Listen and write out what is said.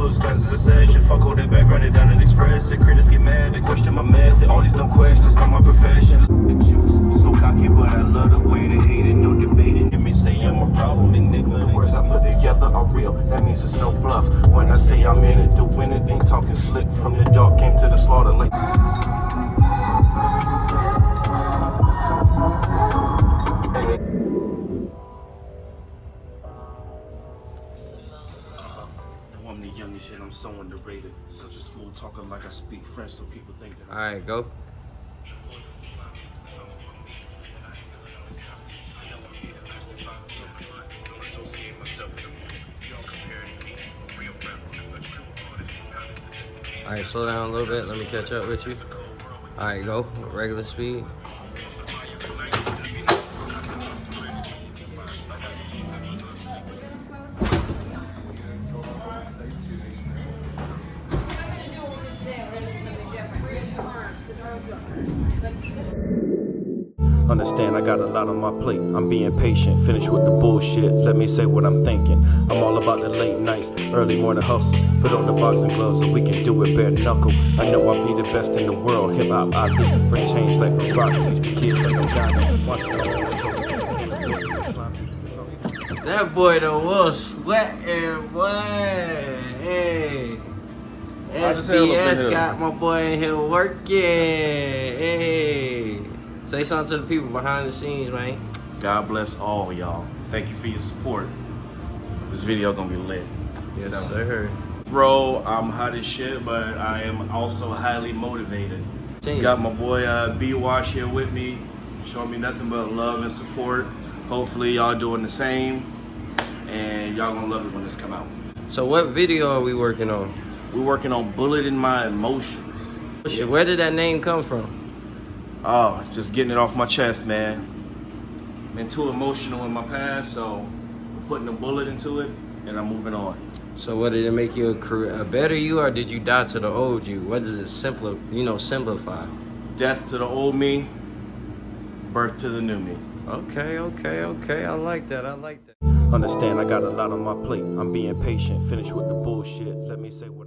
books, classes of session. Fuck all that background, it down and express it. Critics get mad, they question my method. All these dumb questions about my profession. The juice, so cocky, but I love the way they hate it. No debating, let me say I'm a problem. Enigma, the words I put together are real. That means it's no bluff. When I say I'm in it, doing it, things talking slick. From the dark came to the slaughter like. I'm the youngest shit, I'm so underrated. Such a smooth talker, like I speak French, so people think that. Alright, go. Alright, slow down a little bit. Let me catch up with you. Alright, go. Regular speed. Understand, I got a lot on my plate. I'm being patient, finish with the bullshit. Let me say what I'm thinking. I'm all about the late nights, early morning hustles. Put on the boxing gloves so we can do it bare knuckle. I know I'll be the best in the world. Hip hop, I live, bring change like a rock. Teach the kids like a diamond. Watch the That boy done was sweating, boy. Hey. SBS got my boy in here working. Hey. Say something to the people behind the scenes, man. God bless all y'all. Thank you for your support. This video gonna be lit. Yes, sir. Bro, I'm hot as shit, but I am also highly motivated. Got my boy B-Wash here with me, showing me nothing but love and support. Hopefully y'all doing the same, and y'all gonna love it when this come out. So what video are we working on? We're working on Bullet in My Emotions. Yeah. Where did that name come from? Oh, just getting it off my chest, man. Been too emotional in my past, so I'm putting a bullet into it, and I'm moving on. So what did it make you a better you, or did you die to the old you? What does it simplify? Death to the old me, birth to the new me. Okay. I like that. Understand, I got a lot on my plate. I'm being patient, finish with the bullshit. Let me say what